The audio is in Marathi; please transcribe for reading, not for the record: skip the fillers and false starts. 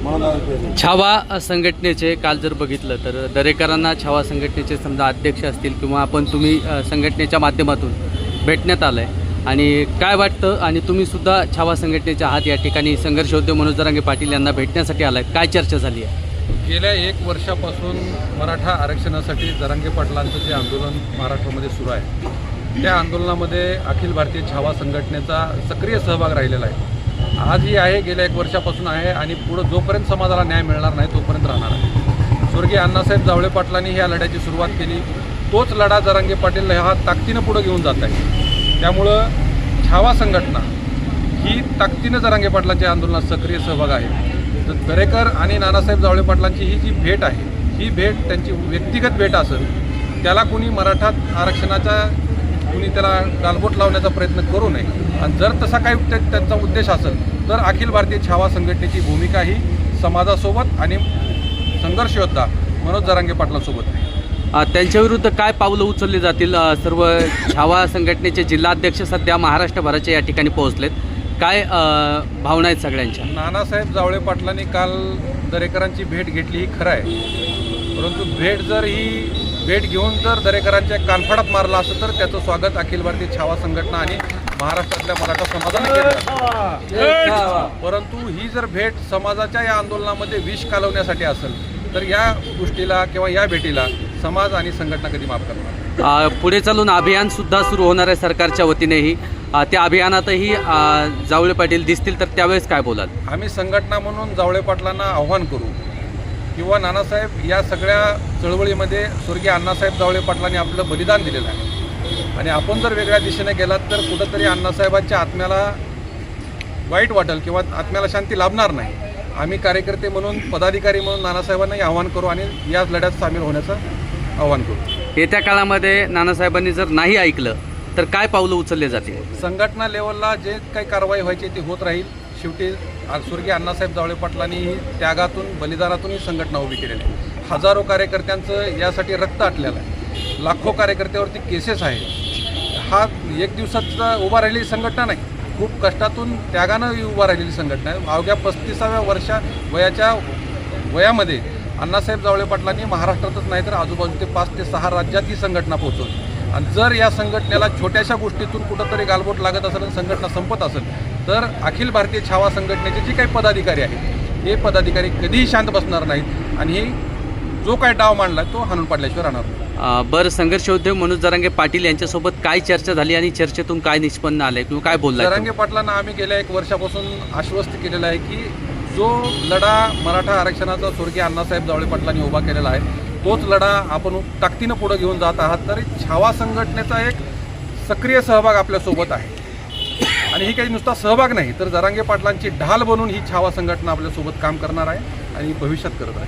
छावा संघटनेचे काल जर बघितलं तर दरेकरांना छावा संघटनेचे समजा अध्यक्ष असतील किंवा आपण तुम्ही संघटनेच्या माध्यमातून भेटण्यात आलं आहे आणि काय वाटतं आणि तुम्ही सुद्धा छावा संघटनेच्या आहात या ठिकाणी संघर्ष योद्धे मनोज जरांगे पाटील यांना भेटण्यासाठी आलाय, काय चर्चा झाली आहे? गेल्या 1 वर्षापासून मराठा आरक्षणासाठी जरांगे पाटलांचं जे आंदोलन महाराष्ट्रामध्ये सुरू आहे त्या आंदोलनामध्ये अखिल भारतीय छावा संघटनेचा सक्रिय सहभाग राहिलेला आहे. आजही आहे, गेल्या 1 वर्षापासून आहे आणि पुढं जोपर्यंत समाजाला न्याय मिळणार नाही तोपर्यंत राहणार आहे. स्वर्गीय अण्णासाहेब जावळे पाटलांनी ह्या लढ्याची सुरुवात केली, तोच लढा जरांगे पाटील हा ताकदीनं पुढं घेऊन जात आहे. त्यामुळं छावा संघटना ही ताकदीनं जरांगे पाटलांच्या आंदोलनात सक्रिय सहभाग आहे. तर दरेकर आणि नानासाहेब जावळे पाटलांची ही जी भेट आहे ही भेट त्यांची व्यक्तिगत भेट असेल, त्याला कुणी मराठा आरक्षणाचा कुणी त्याला गालबोट लावण्याचा प्रयत्न करू नये आणि जर तसा काही त्यांचा उद्देश असेल तर अखिल भारतीय छावा संघटनेची भूमिका ही समाजासोबत आणि संघर्ष योद्धा मनोज जरांगे पाटलांसोबत आहे. त्यांच्याविरुद्ध काय पावलं उचलली जातील? सर्व छावा संघटनेचे जिल्हाध्यक्ष सध्या महाराष्ट्रभराचे या ठिकाणी पोहोचलेत, काय भावना आहेत सगळ्यांच्या? नानासाहेब जावळे पाटलांनी काल दरेकरांची भेट घेतली ही खरं आहे, परंतु भेट घेऊन जर दरेकरांच्या कानफाडात मारला असेल तर त्याचं स्वागत अखिल भारतीय छावा संघटना आणि महाराष्ट्रातल्या मराठा समाजाने केलं. परंतु ही जर भेट समाजाच्या या आंदोलनामध्ये विष कालवण्यासाठी असेल तर या गोष्टीला किंवा या भेटीला समाज आणि संघटना कधी माफ करणार? पुढे चालून अभियान सुद्धा सुरू होणार आहे सरकारच्या वतीनेही, त्या अभियानातही जावळे पाटील दिसतील तर त्यावेळेस काय बोलाल? आम्ही संघटना म्हणून जावळे पाटलांना आव्हान करू किंवा नानासाहेब या सगळ्या चळवळीमध्ये स्वर्गीय अण्णासाहेब जावळे पाटलांनी आपलं बलिदान दिलेलं आहे आणि आपण जर वेगळ्या दिशेने गेलात तर कुठंतरी अण्णासाहेबांच्या आत्म्याला वाईट वाटेल किंवा आत्म्याला शांती लाभणार नाही. आम्ही कार्यकर्ते म्हणून पदाधिकारी म्हणून नानासाहेबांनाही आव्हान करू आणि याच लढ्यात सामील होण्याचं आव्हान करू. येत्या काळामध्ये नानासाहेबांनी जर नाही ऐकलं तर काय पावलं उचलले जातील? संघटना लेवलला जे काही कारवाई व्हायची ती होत राहील. शेवटी स्वर्गीय अण्णासाहेब जावळे पाटलांनी त्यागातून बलिदानातून ही संघटना उभी केलेली आहे. हजारो कार्यकर्त्यांचं यासाठी रक्त आटलेलं आहे, लाखो कार्यकर्त्यावरती केसेस आहेत. हा 1 दिवसाचा उभा राहिलेली संघटना नाही, खूप कष्टातून त्यागानं उभा राहिलेली संघटना आहे. अवघ्या 35व्या वयामध्ये अण्णासाहेब जावळे पाटलांनी महाराष्ट्रातच नाही तर आजूबाजूचे 5 ते 6 राज्यात ही संघटना पोहोचवली आणि जर या संघटनेला छोट्याशा गोष्टीतून कुठंतरी गालबोट लागत असेल आणि संघटना संपत असेल तर अखिल भारतीय छावा संघटनेचे जे काही पदाधिकारी आहेत हे पदाधिकारी कधीही शांत बसणार नाहीत आणि हे जो काही डाव मांडला तो हाणून पाडल्याशिवाय राहणार नाही. बरं, संघर्ष योद्धे मनोज जरांगे पाटील यांच्यासोबत काय चर्चा झाली आणि चर्चेतून काय निष्पन्न आलंय किंवा काय बोलला? जरांगे पाटलांना आम्ही गेल्या 1 वर्षापासून आश्वस्त केलेलं आहे की जो लढा मराठा आरक्षणाचा स्वर्गीय अण्णासाहेब जावळे पाटलांनी उभा केलेला आहे तोच लढा आपण ताकदीनं पुढे घेऊन जात आहात. तरी छावा संघटनेचा एक सक्रिय सहभाग आपल्यासोबत आहे आणि ही काही नुसता सहभाग नाही तर जरांगे पाटलांची ढाल बनून ही छावा संघटना आपल्यासोबत काम करणार आहे आणि भविष्यात करत आहे.